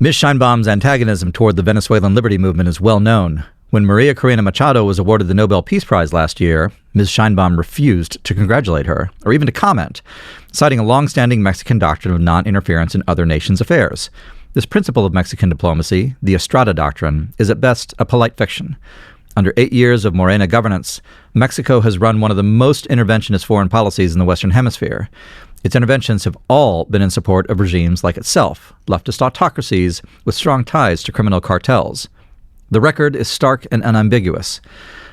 Ms. Sheinbaum's antagonism toward the Venezuelan liberty movement is well known. When Maria Corina Machado was awarded the Nobel Peace Prize last year, Ms. Sheinbaum refused to congratulate her, or even to comment, citing a long-standing Mexican doctrine of non-interference in other nations' affairs. This principle of Mexican diplomacy, the Estrada Doctrine, is at best a polite fiction. Under 8 years of Morena governance, Mexico has run one of the most interventionist foreign policies in the Western Hemisphere. Its interventions have all been in support of regimes like itself, leftist autocracies with strong ties to criminal cartels. The record is stark and unambiguous.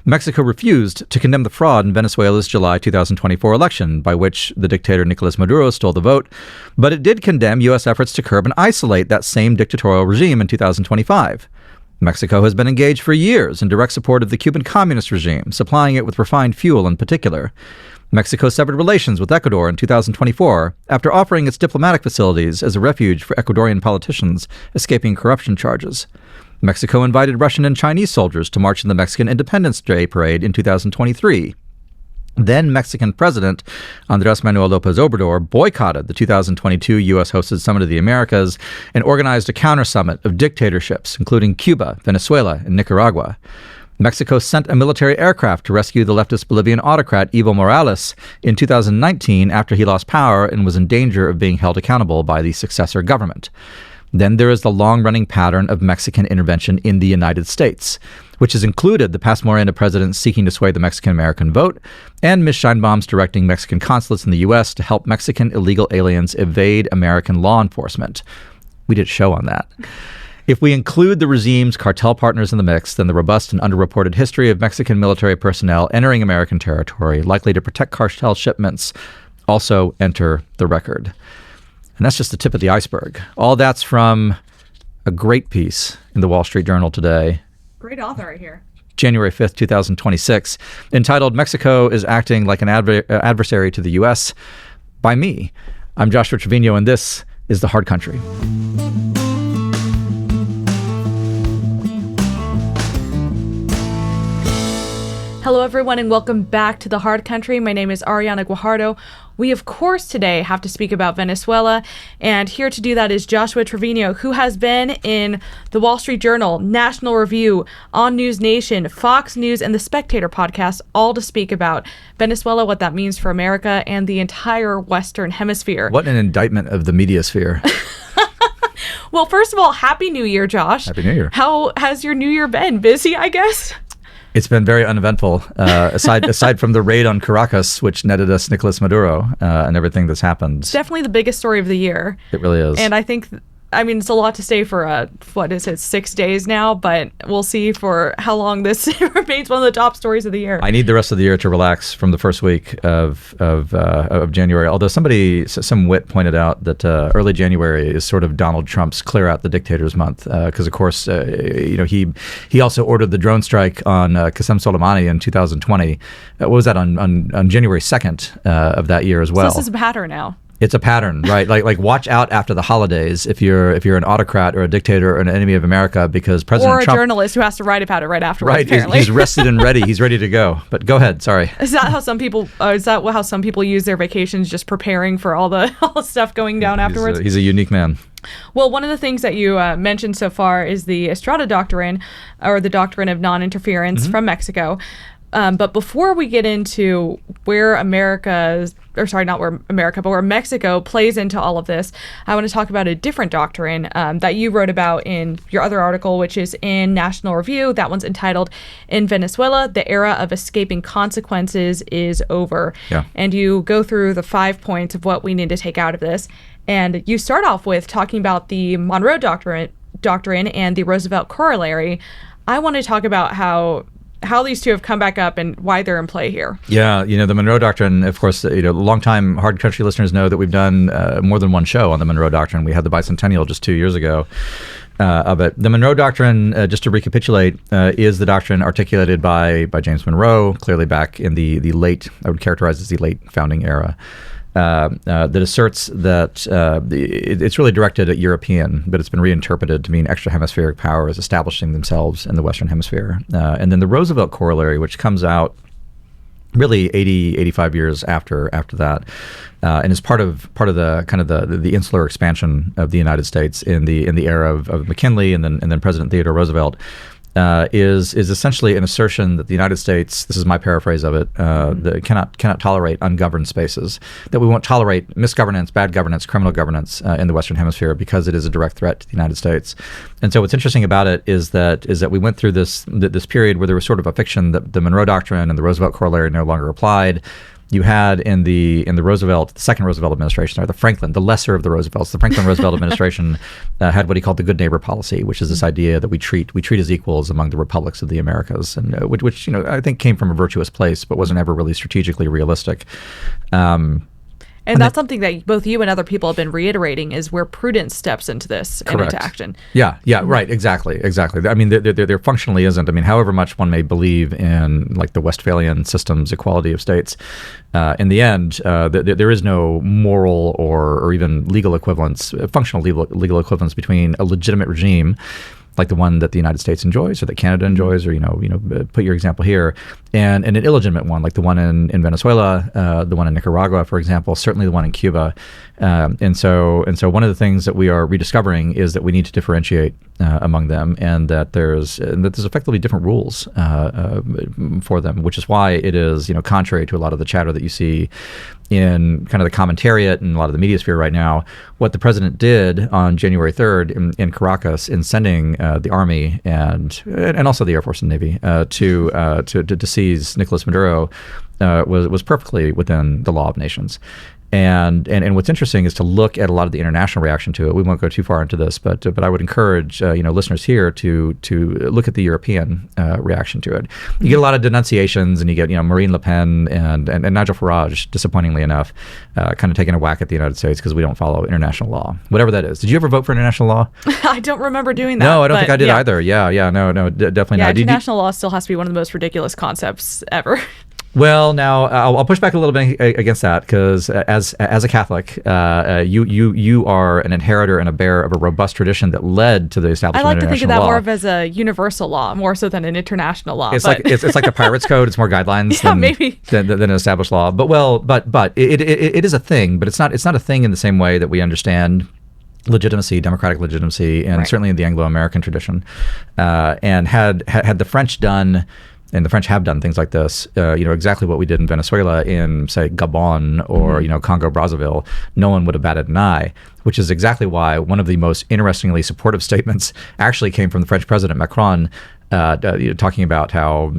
Mexico refused to condemn the fraud in Venezuela's July 2024 election, by which the dictator Nicolas Maduro stole the vote, but it did condemn U.S. efforts to curb and isolate that same dictatorial regime in 2025. Mexico has been engaged for years in direct support of the Cuban communist regime, supplying it with refined fuel in particular. Mexico severed relations with Ecuador in 2024 after offering its diplomatic facilities as a refuge for Ecuadorian politicians escaping corruption charges. Mexico invited Russian and Chinese soldiers to march in the Mexican Independence Day parade in 2023. Then Mexican President Andrés Manuel López Obrador boycotted the 2022 U.S.-hosted Summit of the Americas and organized a counter-summit of dictatorships, including Cuba, Venezuela, and Nicaragua. Mexico sent a military aircraft to rescue the leftist Bolivian autocrat Evo Morales in 2019 after he lost power and was in danger of being held accountable by the successor government. Then there is the long-running pattern of Mexican intervention in the United States, which has included the past Morena presidents seeking to sway the Mexican-American vote, and Ms. Sheinbaum's directing Mexican consulates in the U.S. to help Mexican illegal aliens evade American law enforcement. We did a show on that. If we include the regime's cartel partners in the mix, then the robust and underreported history of Mexican military personnel entering American territory, likely to protect cartel shipments, also enter the record. And that's just the tip of the iceberg. All that's from a great piece in the Wall Street Journal today. Great author right here. January 5th, 2026, entitled Mexico is Acting Like an Adversary to the U.S. by me. I'm Joshua Treviño, and this is The Hard Country. Hello, everyone, and welcome back to The Hard Country. My name is Ariana Guajardo. We, of course, today have to speak about Venezuela, and here to do that is Joshua Treviño, who has been in the Wall Street Journal, National Review, On News Nation, Fox News, and the Spectator podcast, all to speak about Venezuela, what that means for America and the entire Western Hemisphere. What an indictment of the media sphere. Well, first of all, Happy New Year, Josh. Happy New Year. How has your New Year been? Busy, I guess? It's been very uneventful, aside from the raid on Caracas, which netted us Nicolas Maduro and everything that's happened. It's definitely the biggest story of the year. It really is. And I think, it's a lot to say for, 6 days now, but we'll see for how long this remains one of the top stories of the year. I need the rest of the year to relax from the first week of January. Although some wit pointed out that early January is sort of Donald Trump's clear out the dictators month, because of course, he also ordered the drone strike on Qasem Soleimani in 2020. What was that on January 2nd of that year as well? So this is a pattern now. It's a pattern, right? Like watch out after the holidays if you're an autocrat or a dictator or an enemy of America, because President Trump, or a journalist who has to write about it right afterwards. Right, apparently. he's rested and ready. He's ready to go. But go ahead. Sorry. Is that how some people? How some people use their vacations, just preparing for all the stuff going down afterwards? He's a unique man. Well, one of the things that you mentioned so far is the Estrada Doctrine, or the doctrine of non-interference from Mexico. But before we get into where where Mexico plays into all of this, I want to talk about a different doctrine that you wrote about in your other article, which is in National Review. That one's entitled, In Venezuela, the Era of Escaping Consequences is Over. Yeah. And you go through the 5 points of what we need to take out of this. And you start off with talking about the Monroe Doctrine and the Roosevelt Corollary. I want to talk about how these two have come back up and why they're in play here. Yeah, the Monroe Doctrine, of course, longtime Hard Country listeners know that we've done more than one show on the Monroe Doctrine. We had the bicentennial just 2 years ago of it. The Monroe Doctrine, just to recapitulate, is the doctrine articulated by James Monroe, clearly back in the late, I would characterize as the late founding era. That asserts that it's really directed at European, but it's been reinterpreted to mean extra-hemispheric powers establishing themselves in the Western Hemisphere. And then the Roosevelt Corollary, which comes out really 80, 85 years after that, and is part of the kind of the insular expansion of the United States in the era of McKinley and then President Theodore Roosevelt. Is essentially an assertion that the United States, this is my paraphrase of it, that cannot tolerate ungoverned spaces, that we won't tolerate misgovernance, bad governance, criminal governance in the Western Hemisphere because it is a direct threat to the United States. And so what's interesting about it is that we went through this period where there was sort of a fiction that the Monroe Doctrine and the Roosevelt Corollary no longer applied. You had in the Roosevelt, the second Roosevelt administration, or the lesser of the Roosevelts, the Franklin Roosevelt administration had what he called the good neighbor policy, which is this idea that we treat as equals among the republics of the Americas, and which I think came from a virtuous place, but wasn't ever really strategically realistic. And that's something that both you and other people have been reiterating, is where prudence steps into this and into action. Yeah, right, exactly. I mean, there functionally isn't. I mean, however much one may believe in like the Westphalian system's equality of states, in the end, there is no moral or even legal equivalence, functional legal equivalence between a legitimate regime like the one that the United States enjoys or that Canada enjoys, or put your example here, and an illegitimate one like the one in Venezuela, the one in Nicaragua, for example, certainly the one in Cuba. And so one of the things that we are rediscovering is that we need to differentiate among them, and that there's effectively different rules for them, which is why it is contrary to a lot of the chatter that you see in kind of the commentariat and a lot of the media sphere right now. What the president did on January 3rd in Caracas in sending the Army and also the Air Force and Navy to seize Nicolas Maduro was perfectly within the law of nations. And what's interesting is to look at a lot of the international reaction to it. We won't go too far into this, but I would encourage listeners here to look at the European reaction to it. You get a lot of denunciations, and you get Marine Le Pen and Nigel Farage, disappointingly enough, kind of taking a whack at the United States because we don't follow international law, whatever that is. Did you ever vote for international law? I don't remember doing that. No, I don't think I did either. No, definitely not. International law still has to be one of the most ridiculous concepts ever. Well, now I'll push back a little bit against that, because as a Catholic, you are an inheritor and a bearer of a robust tradition that led to the establishment I like of to think of that international law. more of as a universal law, more so than an international law. It's like the Pirates Code. It's more guidelines than an established law. But it is a thing, but it's not a thing in the same way that we understand legitimacy, democratic legitimacy, and certainly in the Anglo-American tradition. And had the French done. And the French have done things like this, exactly what we did in Venezuela, in, say, Gabon or, Congo-Brazzaville, no one would have batted an eye, which is exactly why one of the most interestingly supportive statements actually came from the French President Macron, talking about how,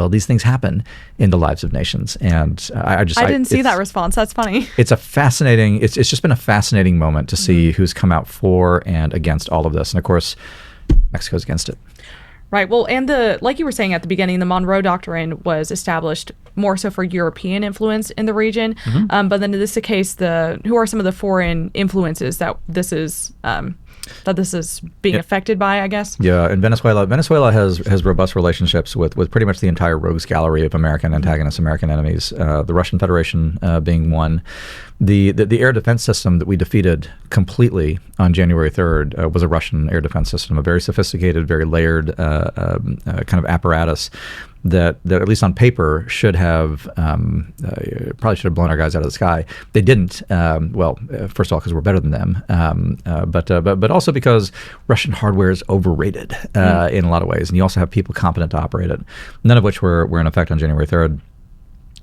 these things happen in the lives of nations. And I didn't see that response. That's funny. It's just been a fascinating moment to see who's come out for and against all of this. And of course, Mexico's against it. Right. Well, and like you were saying at the beginning, the Monroe Doctrine was established more so for European influence in the region. But then in this case, who are some of the foreign influences that this is being affected by, I guess? Yeah, in Venezuela has robust relationships with pretty much the entire rogues gallery of American antagonists, American enemies, the Russian Federation being one. The air defense system that we defeated completely on January 3rd was a Russian air defense system, a very sophisticated, very layered kind of apparatus that at least on paper should have probably should have blown our guys out of the sky. They didn't. First of all, because we're better than them, but also because Russian hardware is overrated in a lot of ways, and you also have people competent to operate it, none of which were in effect on January 3rd.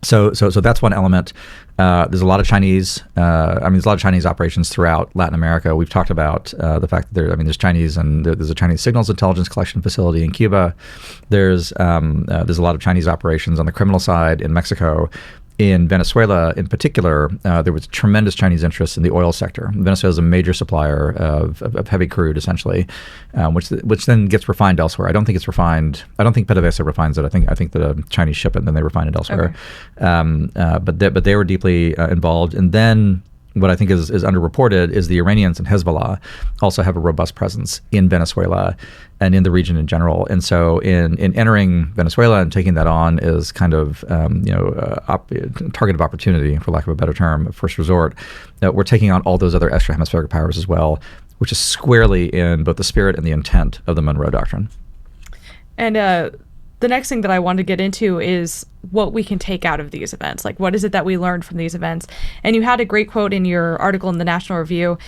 So that's one element. There's a lot of Chinese. There's a lot of Chinese operations throughout Latin America. We've talked about the fact that there's Chinese, and there's a Chinese signals intelligence collection facility in Cuba. There's a lot of Chinese operations on the criminal side in Mexico. In Venezuela, in particular, there was tremendous Chinese interest in the oil sector. Venezuela is a major supplier of heavy crude, essentially, which then gets refined elsewhere. I don't think it's refined. I don't think PDVSA refines it. I think the Chinese ship it and then they refine it elsewhere. Okay. But they were deeply involved. And then what I think is underreported is the Iranians and Hezbollah also have a robust presence in Venezuela and in the region in general. And so in entering Venezuela and taking that on is kind of target of opportunity, for lack of a better term, first resort. We're taking on all those other extra hemispheric powers as well, which is squarely in both the spirit and the intent of the Monroe Doctrine. And the next thing that I want to get into is what we can take out of these events. Like, what is it that we learned from these events? And you had a great quote in your article in the National Review.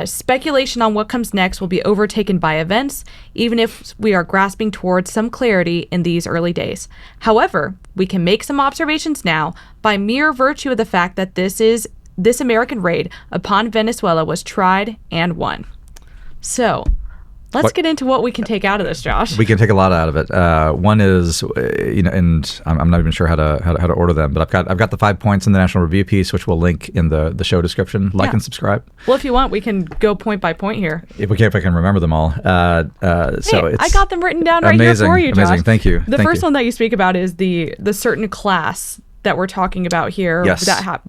Speculation on what comes next will be overtaken by events, even if we are grasping towards some clarity in these early days. However, we can make some observations now by mere virtue of the fact that this American raid upon Venezuela was tried and won. So let's get into what we can take out of this, Josh. We can take a lot out of it. One is, and I'm not even sure how to order them, but I've got the 5 points in the National Review piece, which we'll link in the show description. Like and subscribe. Well, if you want, we can go point by point here. If I can remember them all. I got them written down right here for you, Josh. Amazing, thank you. The first one that you speak about is the certain class that we're talking about here. Yes.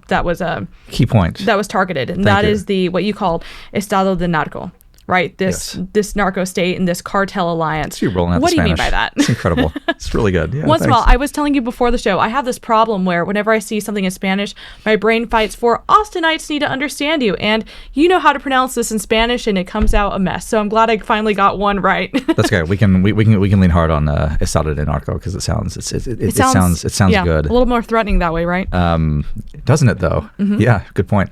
That was a key point. That was targeted, and that is what you called Estado de Narco. Right, this narco-state and this cartel alliance. You're rolling out what the do you mean Spanish. by that? It's incredible. It's really good. Yeah, Once in a while, I was telling you before the show, I have this problem where whenever I see something in Spanish, my brain fights for Austinites need to understand you, and you know how to pronounce this in Spanish, and it comes out a mess. So I'm glad I finally got one right. That's okay. We can lean hard on Estado de Narco because it sounds good. A little more threatening that way, right? Doesn't it though? Mm-hmm. Yeah, good point.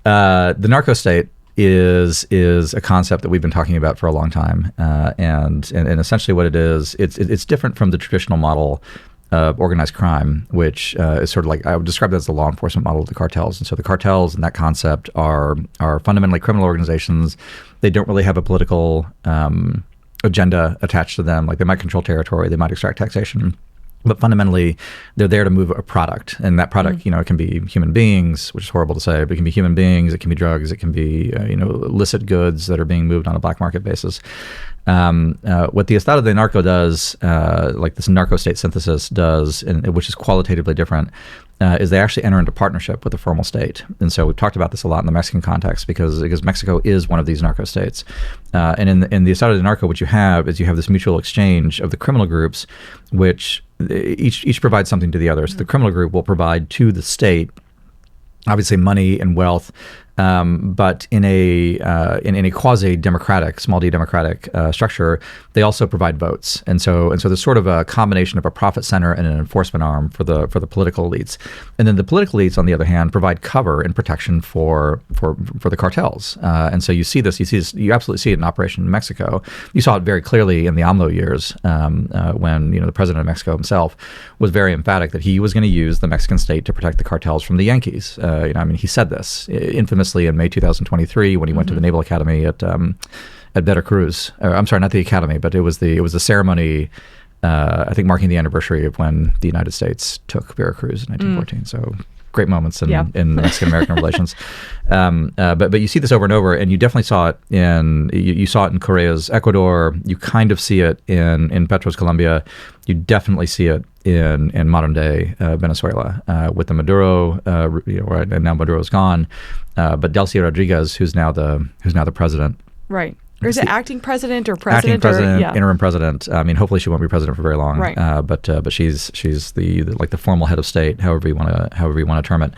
The narco-state is a concept that we've been talking about for a long time, and essentially what it is, it's different from the traditional model of organized crime, which is sort of like, I would describe it as the law enforcement model of the cartels. And so the cartels and that concept are fundamentally criminal organizations. They don't really have a political agenda attached to them. Like, they might control territory, they might extract taxation, but fundamentally, they're there to move a product, and that product, it can be human beings, which is horrible to say, but it can be human beings, it can be drugs, it can be, illicit goods that are being moved on a black market basis. What the Estado de Narco does, like this narco-state synthesis does, which is qualitatively different, is they actually enter into partnership with the formal state. And so we've talked about this a lot in the Mexican context because Mexico is one of these narco-states. And in the Estado de Narco, what you have is this mutual exchange of the criminal groups, which each provides something to the other. So the criminal group will provide to the state, obviously, money and wealth, but in a quasi-democratic, small d democratic structure, they also provide votes, and so there's sort of a combination of a profit center and an enforcement arm for the political elites, and then the political elites, on the other hand, provide cover and protection for the cartels, and so you absolutely see it in operation in Mexico. You saw it very clearly in the AMLO years when the president of Mexico himself was very emphatic that he was going to use the Mexican state to protect the cartels from the Yankees. He said this infamously in May 2023 when he went to the Naval Academy at Veracruz. I'm sorry, not the academy, but it was the ceremony, I think, marking the anniversary of when the United States took Veracruz in 1914. So great moments in Mexican-American relations. But you see this over and over, and you definitely saw it you saw it in Correa's Ecuador. You kind of see it in Petro's Colombia. You definitely see it in modern day Venezuela with the Maduro, and now Maduro's gone, but Delcy Rodriguez, who's now the president. Right. Or is it acting president or president? Acting president, interim president. Hopefully she won't be president for very long. Right. But she's the formal head of state, however you want to term it.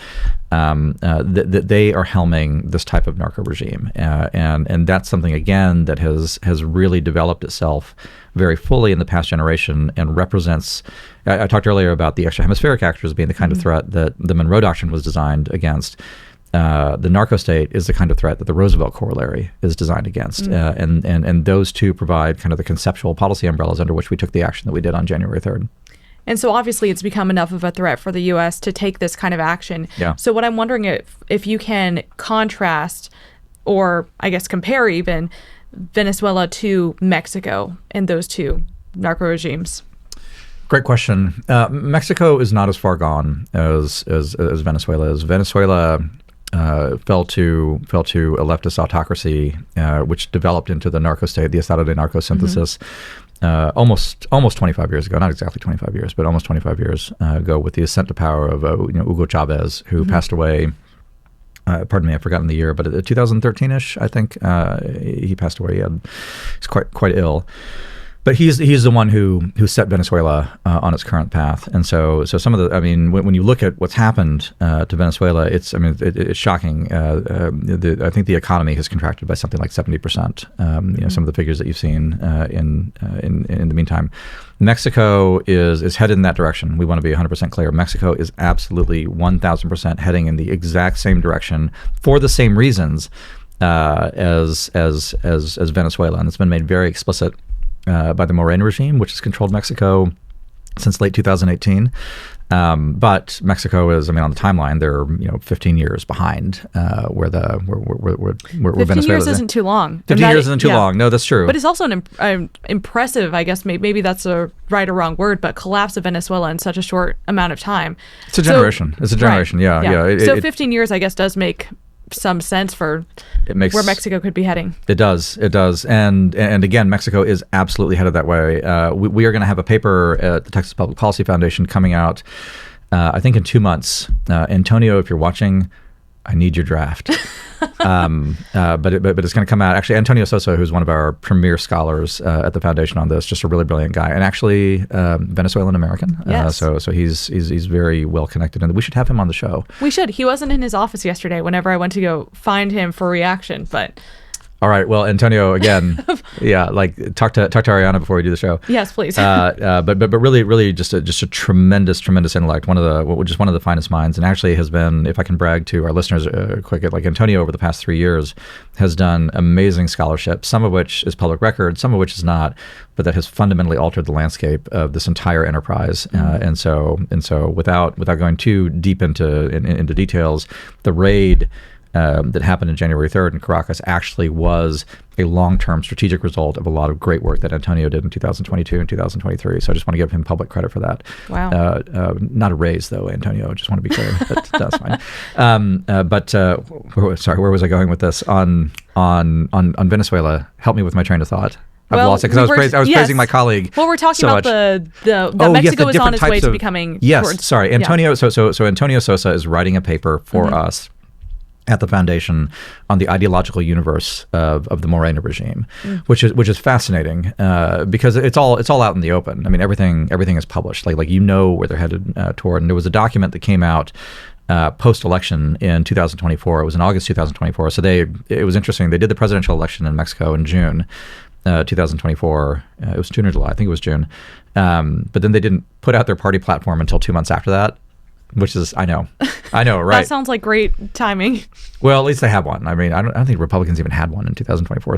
They are helming this type of narco regime, and that's something again that has really developed itself very fully in the past generation and represents. I talked earlier about the extra hemispheric actors being the kind of threat that the Monroe Doctrine was designed against. The narco-state is the kind of threat that the Roosevelt corollary is designed against. And those two provide kind of the conceptual policy umbrellas under which we took the action that we did on January 3rd. And so obviously it's become enough of a threat for the U.S. to take this kind of action. Yeah. So what I'm wondering if you can contrast, or I guess compare even, Venezuela to Mexico and those two narco regimes. Great question. Mexico is not as far gone as Venezuela is. Venezuela fell to a leftist autocracy, which developed into the narco-state, the Estado de Narco synthesis, almost 25 years ago. Not exactly 25 years, but almost 25 years ago, with the ascent to power of Hugo Chavez, who passed away. Pardon me, I've forgotten the year, but 2013-ish, I think, he passed away. He's quite ill. But he's the one who set Venezuela on its current path, and so some of the, I mean, when you look at what's happened to Venezuela, it's shocking. I think the economy has contracted by something like 70%. Some of the figures that you've seen in the meantime. Mexico is headed in that direction. We want to be 100% clear. Mexico is absolutely 1,000% heading in the exact same direction for the same reasons as Venezuela, and it's been made very explicit by the Morena regime, which has controlled Mexico since late 2018. But Mexico is, on the timeline, they're 15 years behind where Venezuela is. 15 years isn't too long. 15 years isn't too long. No, that's true. But it's also an impressive, I guess maybe that's a right or wrong word, but collapse of Venezuela in such a short amount of time. It's a generation. Right. Yeah. So 15 years, I guess, does make some sense for where Mexico could be heading. It does. And again, Mexico is absolutely headed that way. We are going to have a paper at the Texas Public Policy Foundation coming out, I think in 2 months. Antonio, if you're watching, I need your draft. But it's going to come out. Actually, Antonio Sosa, who's one of our premier scholars at the foundation on this, just a really brilliant guy, and actually Venezuelan American. Yes. So he's very well connected, and we should have him on the show. We should. He wasn't in his office yesterday. Whenever I went to go find him for reaction, but. All right. Well, Antonio, again, talk to Ariana before we do the show. Yes, please. But really just a tremendous intellect. One of the finest minds, and actually has been, if I can brag to our listeners quick, like Antonio over the past 3 years has done amazing scholarship, some of which is public record, some of which is not, but that has fundamentally altered the landscape of this entire enterprise. And so without going too deep into details, the raid that happened in January 3rd in Caracas actually was a long-term strategic result of a lot of great work that Antonio did in 2022 and 2023. So I just want to give him public credit for that. Wow. Not a raise, though, Antonio. I just want to be clear. That's fine. Sorry, where was I going with this? On Venezuela, help me with my train of thought. I've lost it because I was praising my colleague. Well, we're talking about that Mexico is on its way to becoming. Yes, sorry, Antonio. Yeah. So Antonio Sosa is writing a paper for us at the foundation on the ideological universe of the Morena regime, which is fascinating because it's all out in the open. Everything is published. Like where they're headed toward. And there was a document that came out post-election in 2024. It was in August 2024. So it was interesting. They did the presidential election in Mexico in June 2024. It was June or July. I think it was June. But then they didn't put out their party platform until 2 months after that. Which is, I know, right? That sounds like great timing. Well, at least they have one. I don't think Republicans even had one in 2024.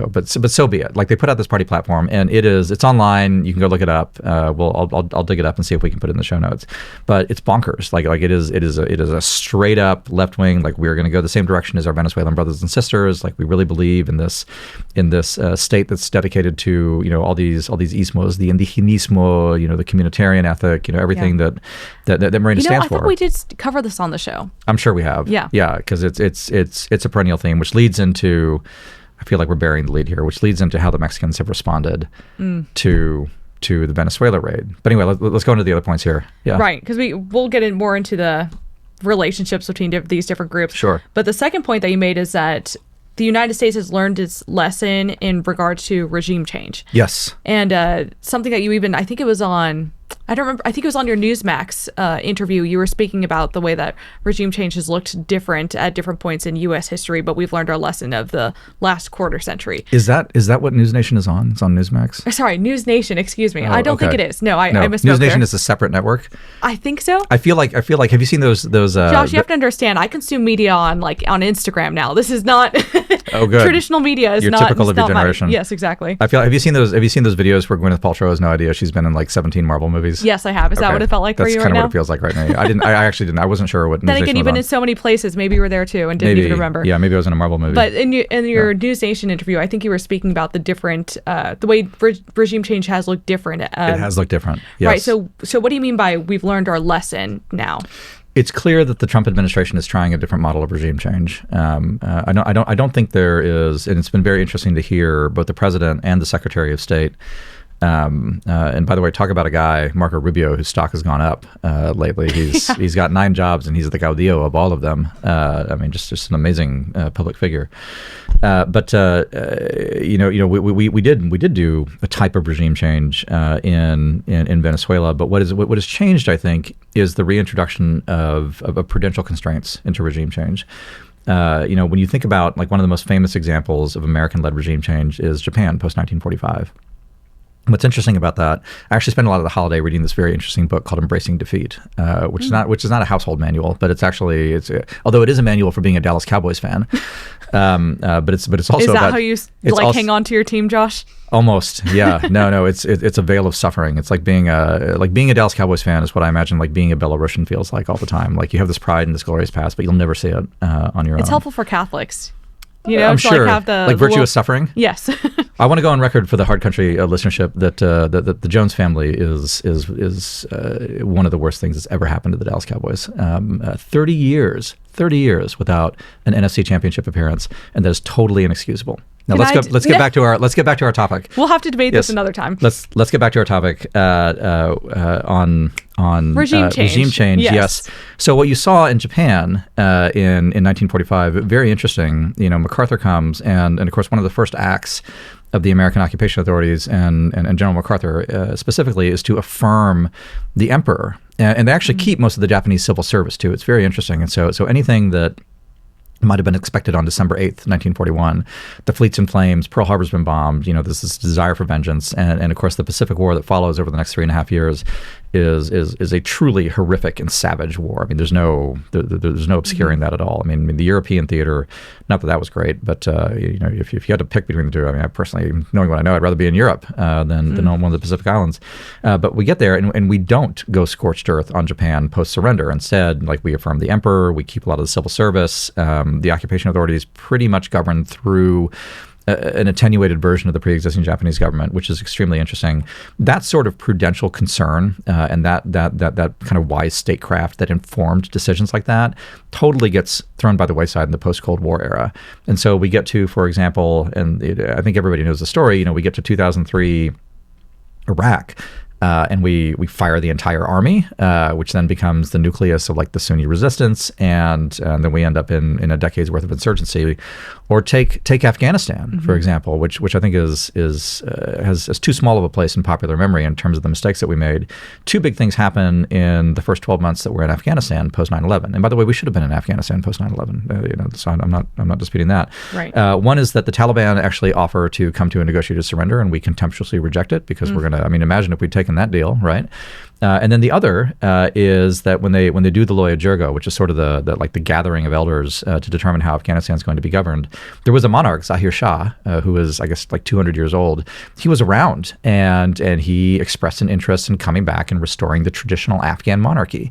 But so be it. Like they put out this party platform, and it's online. You can go look it up. I'll dig it up and see if we can put it in the show notes. But it's bonkers. Like it is a straight up left wing. Like we're going to go the same direction as our Venezuelan brothers and sisters. Like we really believe in this state that's dedicated to all these ismos, the indigenismo, the communitarian ethic, everything that Morena stands for. I think we did cover this on the show. I'm sure we have. Yeah, because it's a perennial theme, which leads into, I feel like we're burying the lead here, which leads into how the Mexicans have responded to the Venezuela raid. But anyway, let's go into the other points here. Yeah, right, because we'll get more into the relationships between these different groups. Sure. But the second point that you made is that the United States has learned its lesson in regards to regime change. Yes. And something that you even, I think it was on, I don't remember, I think it was on your Newsmax interview, you were speaking about the way that regime change has looked different at different points in U.S. history, but we've learned our lesson of the last quarter century. Is that what News Nation is on? It's on Newsmax? Sorry, News Nation, excuse me. I don't think it is. No, I misspoke. News Nation is a separate network? I think so. I feel like, have you seen those Josh, you have to understand, I consume media on Instagram now. This is not oh, good. Traditional media is You're not typical of your generation. Yes, exactly. I feel have you seen those videos where Gwyneth Paltrow has no idea she's been in like 17 Marvel movies? Yes, I have. Is that what it felt like for you right now? That's kind of what it feels like right now. I actually didn't. I wasn't sure what. Then again, you've been in so many places. Maybe you were there too and didn't even remember. Yeah, maybe I was in a Marvel movie. But in your News Nation interview, I think you were speaking about the different, the way regime change has looked different. It has looked different. Yes. Right. So what do you mean by we've learned our lesson now? It's clear that the Trump administration is trying a different model of regime change. I don't think there is, and it's been very interesting to hear both the president and the Secretary of State And by the way, talk about a guy, Marco Rubio, whose stock has gone up lately. He's got 9 jobs, and he's the caudillo of all of them. I mean, just an amazing public figure. But we did do a type of regime change in Venezuela. But what has changed, I think, is the reintroduction of prudential constraints into regime change. When you think about, like, one of the most famous examples of American-led regime change is Japan post-1945. What's interesting about that, I actually spent a lot of the holiday reading this very interesting book called Embracing Defeat, which is not a household manual, but although it is a manual for being a Dallas Cowboys fan, but it's also is that about, how you hang on to your team, Josh? Almost, yeah. No, it's a veil of suffering. It's like being a Dallas Cowboys fan is what I imagine like being a Belarusian feels like all the time. Like, you have this pride and this glorious past, but you'll never see it on your own. It's helpful for Catholics. I'm sure. Have the virtuous suffering. Yes. I want to go on record for the Hard Country listenership that the Jones family is one of the worst things that's ever happened to the Dallas Cowboys. 30 years without an NFC Championship appearance, and that is totally inexcusable. Now let's get back to our topic. We'll have to debate this another time. Let's get back to our topic on regime change. Yes. So what you saw in Japan in 1945, very interesting. MacArthur comes, and of course one of the first acts of the American occupation authorities and General MacArthur specifically is to affirm the emperor, and they actually keep most of the Japanese civil service too. It's very interesting, and so anything that might have been expected on December 8th, 1941. The fleet's in flames. Pearl Harbor's been bombed. There's this desire for vengeance. And of course, the Pacific War that follows over the next 3.5 years is a truly horrific and savage war. I mean, there's no obscuring that at all. I mean, the European theater, not that was great, but if you had to pick between the two, I mean, I personally, knowing what I know, I'd rather be in Europe than on one of the Pacific Islands. But we get there, and we don't go scorched earth on Japan post-surrender. Instead, like, we affirm the emperor, we keep a lot of the civil service. The occupation authorities pretty much govern through an attenuated version of the pre-existing Japanese government, which is extremely interesting. That sort of prudential concern and that kind of wise statecraft that informed decisions like that totally gets thrown by the wayside in the post-Cold War era. And so we get to, for example, and I think everybody knows the story, we get to 2003 Iraq. And we fire the entire army, which then becomes the nucleus of, like, the Sunni resistance, and then we end up in a decade's worth of insurgency. Or take Afghanistan, for example, which I think has too small of a place in popular memory in terms of the mistakes that we made. 2 big things happen in the first 12 months that we're in Afghanistan post 9/11. And by the way, we should have been in Afghanistan post 9/11. So I'm not disputing that. Right. One is that the Taliban actually offer to come to a negotiated surrender, and we contemptuously reject it because we're going to. I mean, imagine if we'd taken that deal, right? And then the other is that when they do the Loya Jirga, which is sort of the gathering of elders to determine how Afghanistan is going to be governed, there was a monarch, Zahir Shah, who was, I guess, like 200 years old. He was around, and he expressed an interest in coming back and restoring the traditional Afghan monarchy.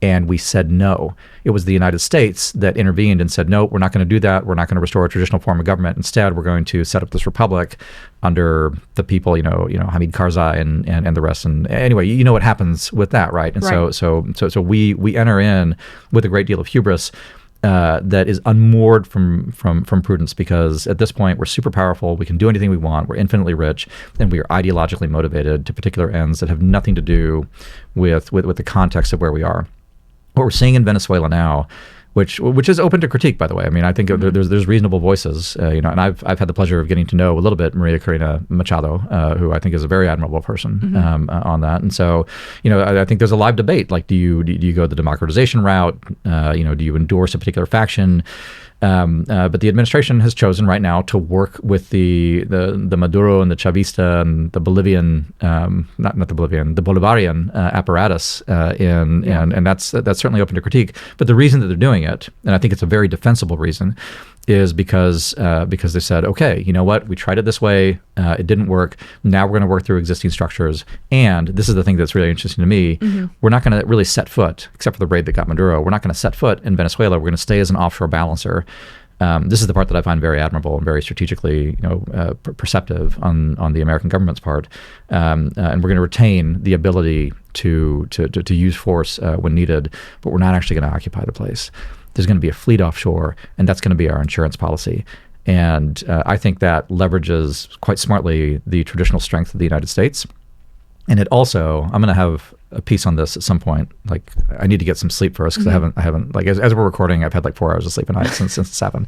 And we said no. It was the United States that intervened and said, no, we're not going to do that. We're not going to restore a traditional form of government. Instead, we're going to set up this republic under the people, Hamid Karzai and the rest. And anyway, you know what happens with that, right? And right. So we enter in with a great deal of hubris that is unmoored from prudence, because at this point we're super powerful, we can do anything we want, we're infinitely rich, and we are ideologically motivated to particular ends that have nothing to do with the context of where we are. What we're seeing in Venezuela now, which is open to critique, by the way. I mean, I think there's reasonable voices, and I've had the pleasure of getting to know a little bit Maria Corina Machado, who I think is a very admirable person on that. And so, I think there's a live debate. Like, do you go the democratization route? Do you endorse a particular faction? But the administration has chosen right now to work with the Maduro and the Chavista and the Bolivian, the Bolivarian apparatus, and that's certainly open to critique. But the reason that they're doing it, and I think it's a very defensible reason, is because they said, okay, you know what, we tried it this way, it didn't work. Now we're going to work through existing structures, and this is the thing that's really interesting to me. We're not going to really set foot, except for the raid that got Maduro. We're not going to set foot in Venezuela. We're going to stay as an offshore balancer. This is the part that I find very admirable and very strategically, perceptive on the American government's part. And we're going to retain the ability to use force when needed, but we're not actually going to occupy the place. There's going to be a fleet offshore, and that's going to be our insurance policy. And I think that leverages quite smartly the traditional strength of the United States. And it also, I'm going to have a piece on this at some point. Like, I need to get some sleep first because I haven't, like, as we're recording, I've had like 4 hours of sleep a night since it's happened.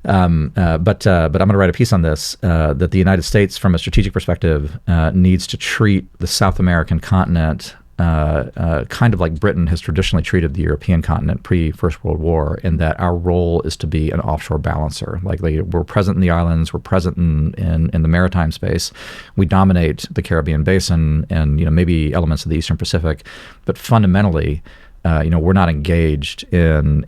But I'm going to write a piece on this, that the United States, from a strategic perspective, needs to treat the South American continent kind of like Britain has traditionally treated the European continent pre-First World War, in that our role is to be an offshore balancer. Like, we're present in the islands, we're present in the maritime space, we dominate the Caribbean basin and maybe elements of the Eastern Pacific, but fundamentally, we're not engaged in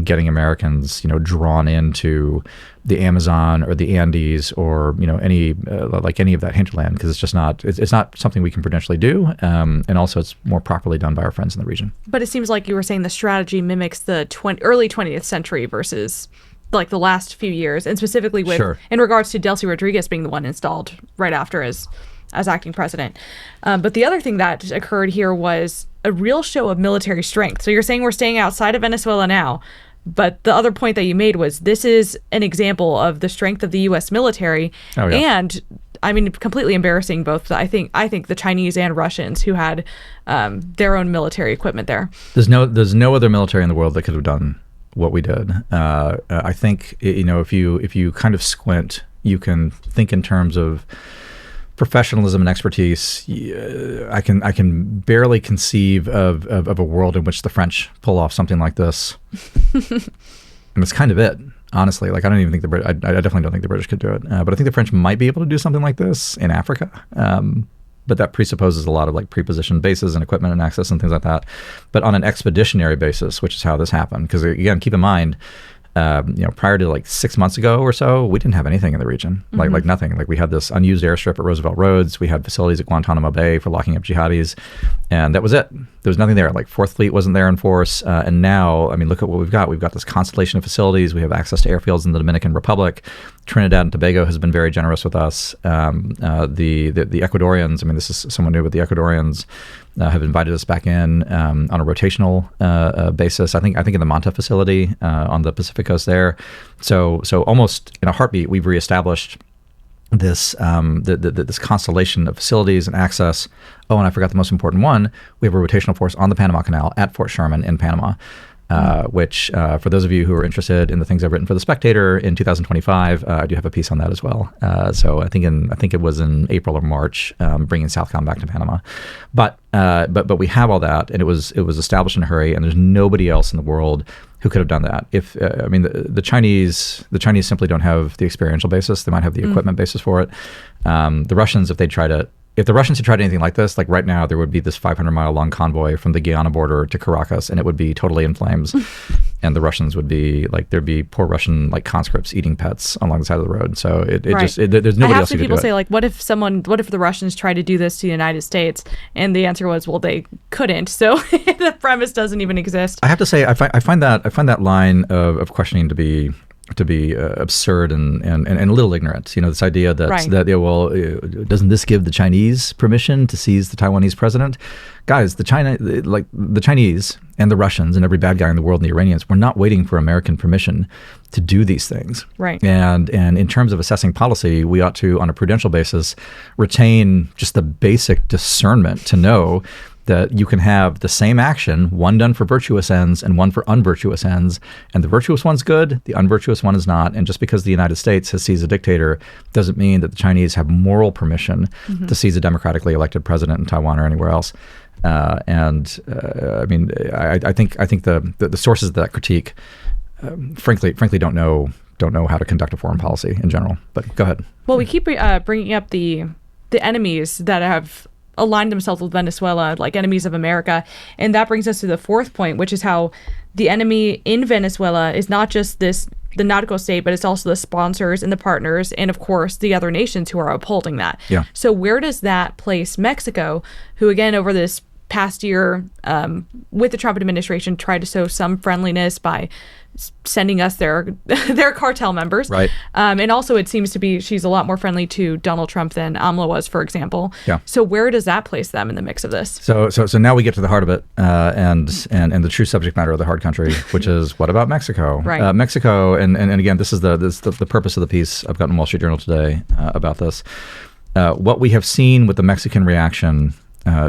getting Americans, drawn into the Amazon or the Andes or any of that hinterland, because it's just not it's not something we can prudentially do, and also it's more properly done by our friends in the region. But it seems like you were saying the strategy mimics the early 20th century versus like the last few years, and specifically in regards to Delcy Rodriguez being the one installed right after as acting president. But the other thing that occurred here was a real show of military strength. So you're saying we're staying outside of Venezuela now, but the other point that you made was this is an example of the strength of the U.S. military. Oh, yeah. And I mean, completely embarrassing both, I think the Chinese and Russians who had their own military equipment there. There's no other military in the world that could have done what we did. I think, if you kind of squint, you can think in terms of professionalism and expertise. I can barely conceive of a world in which the French pull off something like this. And it's kind of it, honestly. Like, I don't even think I definitely don't think the British could do it. But I think the French might be able to do something like this in Africa. But that presupposes a lot of like pre-positioned bases and equipment and access and things like that. But on an expeditionary basis, which is how this happened, because again, keep in mind, prior to like 6 months ago or so, we didn't have anything in the region, like nothing. Like, we had this unused airstrip at Roosevelt Roads. We had facilities at Guantanamo Bay for locking up jihadis, and that was it. There was nothing there. Like, Fourth Fleet wasn't there in force, and now, I mean, look at what we've got. We've got this constellation of facilities. We have access to airfields in the Dominican Republic. Trinidad and Tobago has been very generous with us. The Ecuadorians, I mean, this is someone new, but the Ecuadorians have invited us back in on a rotational basis. I think in the Manta facility on the Pacific coast there. So almost in a heartbeat, we've reestablished this this constellation of facilities and access. Oh, and I forgot the most important one. We have a rotational force on the Panama Canal at Fort Sherman in Panama. Which, for those of you who are interested in the things I've written for The Spectator in 2025, I do have a piece on that as well. So I think it was in April or March, bringing Southcom back to Panama. But we have all that, and it was established in a hurry, and there's nobody else in the world who could have done that. If the Chinese simply don't have the experiential basis. They might have the equipment basis for it. The Russians, if the Russians had tried anything like this, like right now, there would be this 500-mile long convoy from the Guyana border to Caracas, and it would be totally in flames. And the Russians would be like, there'd be poor Russian like conscripts eating pets along the side of the road. So there's nobody else who could do it. I have seen people say, like, what if the Russians tried to do this to the United States? And the answer was, well, they couldn't. So the premise doesn't even exist. I have to say, I find that line of questioning to be absurd and a little ignorant. This idea that doesn't this give the Chinese permission to seize the Taiwanese president? Guys, the Chinese and the Russians and every bad guy in the world and the Iranians were not waiting for American permission to do these things. Right. And in terms of assessing policy, we ought to, on a prudential basis, retain just the basic discernment to know that you can have the same action, one done for virtuous ends and one for unvirtuous ends, and the virtuous one's good, the unvirtuous one is not. And just because the United States has seized a dictator doesn't mean that the Chinese have moral permission to seize a democratically elected president in Taiwan or anywhere else. I think the sources of that critique, frankly, don't know how to conduct a foreign policy in general. But go ahead. Well, we keep bringing up the enemies that have aligned themselves with Venezuela, like enemies of America. And that brings us to the fourth point, which is how the enemy in Venezuela is not just the narco-state, but it's also the sponsors and the partners and, of course, the other nations who are upholding that. Yeah. So where does that place Mexico, who, again, over this past year, with the Trump administration, tried to show some friendliness by sending us their cartel members. Right. And also it seems to be she's a lot more friendly to Donald Trump than AMLO was, for example. Yeah. So where does that place them in the mix of this? So now we get to the heart of it, and the true subject matter of the hard country, which is what about Mexico? Right. Mexico, and again, this is the purpose of the piece I've got in Wall Street Journal today about this. What we have seen with the Mexican reaction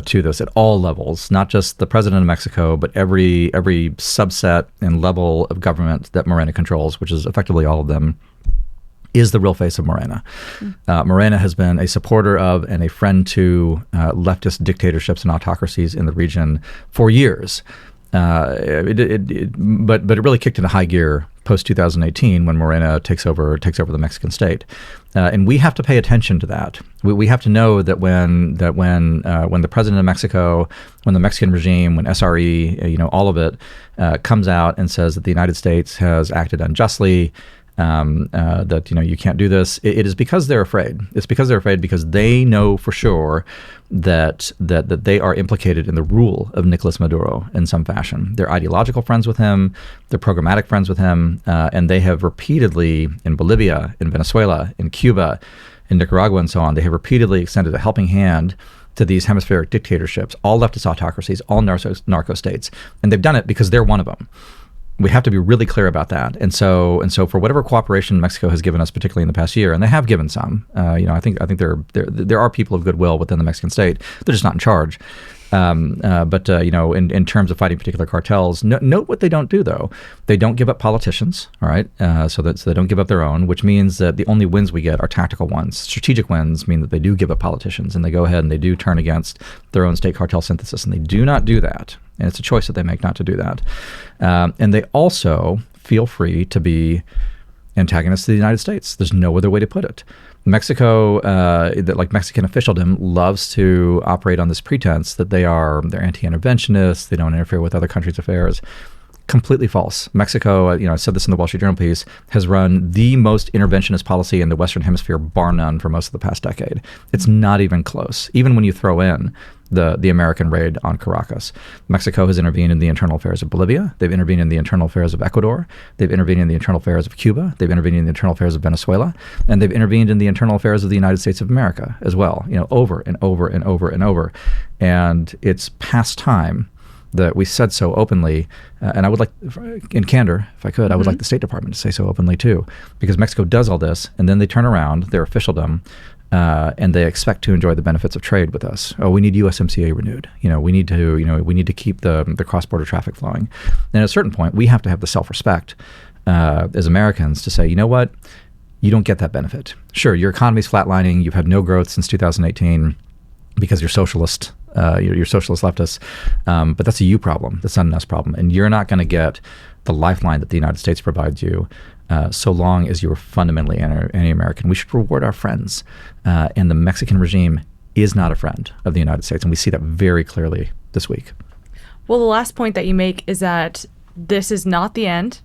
to this at all levels, not just the president of Mexico, but every subset and level of government that Morena controls, which is effectively all of them, is the real face of Morena. Morena has been a supporter of and a friend to leftist dictatorships and autocracies in the region for years. But it really kicked into high gear post 2018 when Morena takes over the Mexican state, and we have to pay attention to that. We have to know that when the president of Mexico, when the Mexican regime, when SRE, all of it comes out and says that the United States has acted unjustly, that you can't do this. It is because they're afraid. It's because they're afraid because they know for sure that they are implicated in the rule of Nicolas Maduro in some fashion. They're ideological friends with him. They're programmatic friends with him, and they have repeatedly in Bolivia, in Venezuela, in Cuba, in Nicaragua, and so on. They have repeatedly extended a helping hand to these hemispheric dictatorships, all leftist autocracies, all narco-states, and they've done it because they're one of them. We have to be really clear about that. And so for whatever cooperation Mexico has given us, particularly in the past year, and they have given some, I think there are people of goodwill within the Mexican state. They're just not in charge. But in terms of fighting particular cartels, note what they don't do, though. They don't give up politicians, all right? So they don't give up their own, which means that the only wins we get are tactical ones. Strategic wins mean that they do give up politicians, and they go ahead and they do turn against their own state cartel synthesis, and they do not do that. And it's a choice that they make not to do that. And they also feel free to be antagonists to the United States. There's no other way to put it. Mexico, like Mexican officialdom, loves to operate on this pretense that they're anti-interventionists, they don't interfere with other countries' affairs. Completely false. Mexico, I said this in the Wall Street Journal piece, has run the most interventionist policy in the Western Hemisphere, bar none, for most of the past decade. It's not even close, even when you throw in the American raid on Caracas. Mexico has intervened in the internal affairs of Bolivia. They've intervened in the internal affairs of Ecuador. They've intervened in the internal affairs of Cuba. They've intervened in the internal affairs of Venezuela. And they've intervened in the internal affairs of the United States of America as well, over and over and over and over. And it's past time that we said so openly, and I would like, in candor, if I could, I would like the State Department to say so openly too, because Mexico does all this, and then they turn around, their officialdom, and they expect to enjoy the benefits of trade with us. Oh, we need USMCA renewed. We need to keep the cross-border traffic flowing. And at a certain point, we have to have the self-respect as Americans to say, you know what, you don't get that benefit. Sure, your economy's flatlining. You've had no growth since 2018 because you're socialist. You're socialist leftists, but that's a you problem. That's not an us problem. And you're not going to get the lifeline that the United States provides you so long as you're fundamentally anti-American. We should reward our friends. And the Mexican regime is not a friend of the United States. And we see that very clearly this week. Well, the last point that you make is that this is not the end.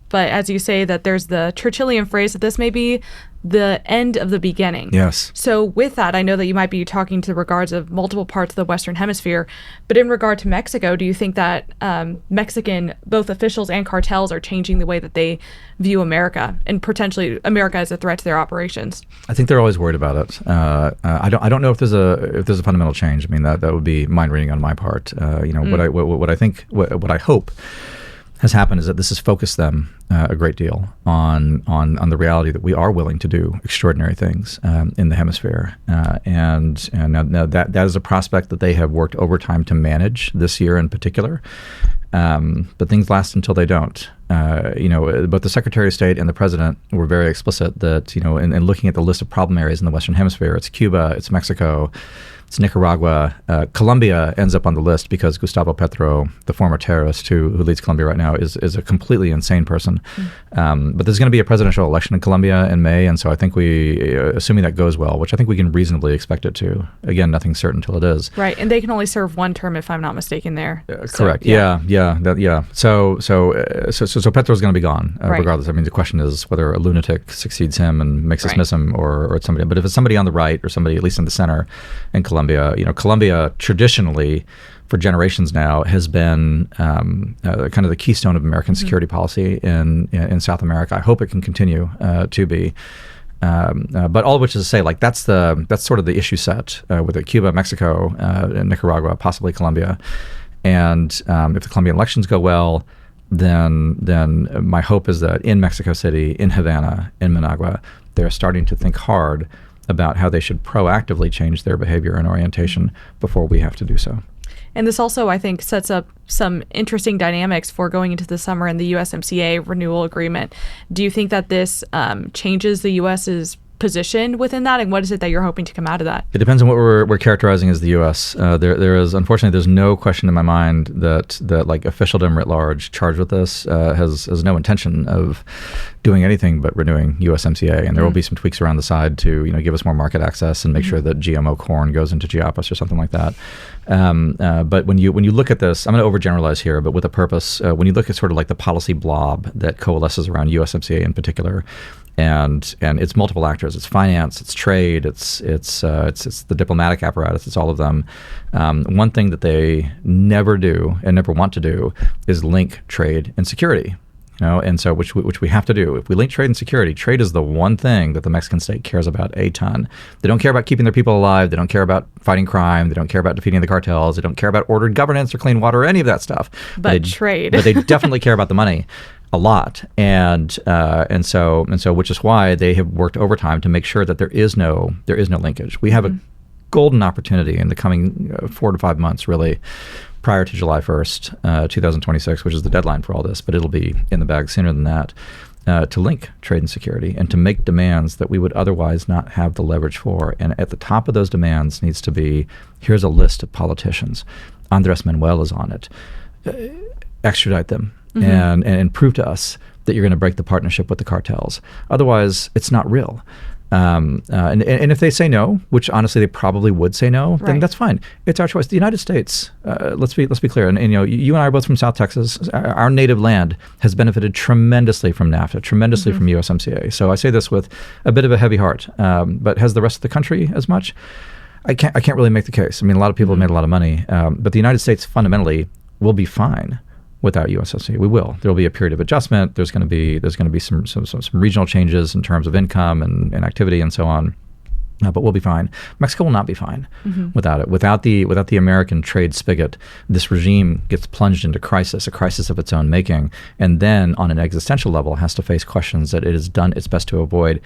But as you say, that there's the Churchillian phrase that this may be the end of the beginning. Yes. So with that, I know that you might be talking to the regards of multiple parts of the Western Hemisphere, but in regard to Mexico, do you think that Mexican, both officials and cartels, are changing the way that they view America and potentially America as a threat to their operations? I think they're always worried about it. I don't know if there's a fundamental change. I mean, that would be mind reading on my part. What I hope has happened is that this has focused them a great deal on the reality that we are willing to do extraordinary things in the hemisphere, and now that is a prospect that they have worked overtime to manage this year in particular. But things last until they don't. Both the Secretary of State and the President were very explicit that in looking at the list of problem areas in the Western Hemisphere, it's Cuba, it's Mexico, it's Nicaragua. Colombia ends up on the list because Gustavo Petro, the former terrorist who leads Colombia right now, is a completely insane person. But there's going to be a presidential election in Colombia in May, and so I think assuming that goes well, which I think we can reasonably expect it to. Again, nothing's certain until it is. Right, and they can only serve one term, if I'm not mistaken. There. Correct. Yeah. So Petro's going to be gone regardless. I mean, the question is whether a lunatic succeeds him and makes us miss him, or it's somebody. But if it's somebody on the right or somebody at least in the center in Colombia, Colombia. Colombia traditionally, for generations now, has been kind of the keystone of American security policy in South America. I hope it can continue to be. But all of which is to say, that's sort of the issue set with Cuba, Mexico, Nicaragua, possibly Colombia. And if the Colombian elections go well, then my hope is that in Mexico City, in Havana, in Managua, they're starting to think hard about how they should proactively change their behavior and orientation before we have to do so. And this also, I think, sets up some interesting dynamics for going into the summer and the USMCA renewal agreement. Do you think that this changes the U.S.'s position within that, and what is it that you're hoping to come out of that? It depends on what we're characterizing as the U.S. There is, unfortunately, there's no question in my mind that officialdom writ large charged with this has no intention of doing anything but renewing USMCA, and there will be some tweaks around the side to give us more market access and make sure that GMO corn goes into Chiapas or something like that. But when you look at this, I'm going to overgeneralize here, but with a purpose. When you look at sort of the policy blob that coalesces around USMCA in particular, and it's multiple actors. It's finance, it's trade, it's the diplomatic apparatus. It's all of them. One thing that they never do and never want to do is link trade and security. And so which we have to do. If we link trade and security, trade is the one thing that the Mexican state cares about a ton. They don't care about keeping their people alive. They don't care about fighting crime. They don't care about defeating the cartels. They don't care about ordered governance or clean water or any of that stuff. But trade. But they definitely care about the money a lot. And so which is why they have worked overtime to make sure that there is no linkage. We have a golden opportunity in the coming 4 to 5 months, really, prior to July 1st, 2026, which is the deadline for all this, but it'll be in the bag sooner than that, to link trade and security and to make demands that we would otherwise not have the leverage for. And at the top of those demands needs to be, here's a list of politicians. Andres Manuel is on it. Extradite them and prove to us that you're going to break the partnership with the cartels. Otherwise, it's not real. And if they say no, which honestly they probably would say no, then that's fine. It's our choice. The United States, let's be clear, and you and I are both from South Texas. Our native land has benefited tremendously from NAFTA, tremendously from USMCA. So I say this with a bit of a heavy heart. But has the rest of the country as much? I can't really make the case. I mean, a lot of people have made a lot of money, but the United States fundamentally will be fine without USMCA. We will. There will be a period of adjustment. There's going to be some regional changes in terms of income and activity and so on. But we'll be fine. Mexico will not be fine without it. Without the American trade spigot, this regime gets plunged into crisis, a crisis of its own making, and then on an existential level has to face questions that it has done its best to avoid.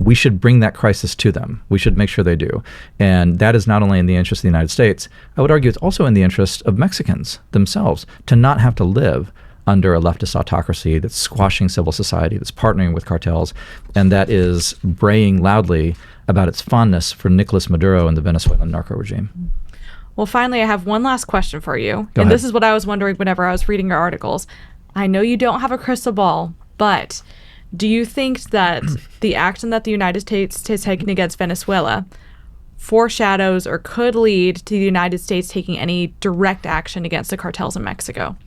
We should bring that crisis to them. We should make sure they do. And that is not only in the interest of the United States, I would argue it's also in the interest of Mexicans themselves to not have to live under a leftist autocracy that's squashing civil society, that's partnering with cartels, and that is braying loudly about its fondness for Nicolas Maduro and the Venezuelan narco regime. Well, finally, I have one last question for you. Go ahead. This is what I was wondering whenever I was reading your articles. I know you don't have a crystal ball, but do you think that the action that the United States has taken against Venezuela foreshadows or could lead to the United States taking any direct action against the cartels in Mexico?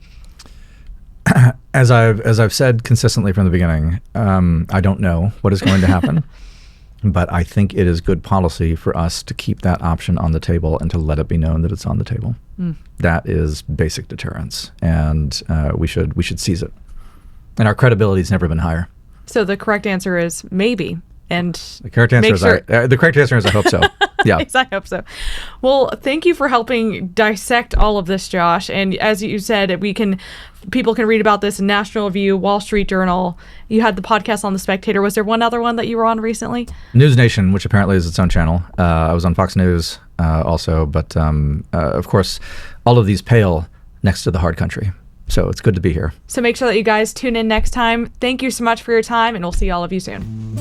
As I've said consistently from the beginning, I don't know what is going to happen, but I think it is good policy for us to keep that option on the table and to let it be known that it's on the table. That is basic deterrence, and we should seize it. And our credibility has never been higher. So the correct answer is maybe. And the correct answer is I hope so. Yeah. Yes, I hope so. Well, thank you for helping dissect all of this, Josh. And as you said, people can read about this in National Review, Wall Street Journal. You had the podcast on The Spectator. Was there one other one that you were on recently? News Nation, which apparently is its own channel. I was on Fox News also. But of course, all of these pale next to the hard country. So it's good to be here. So make sure that you guys tune in next time. Thank you so much for your time, and we'll see all of you soon.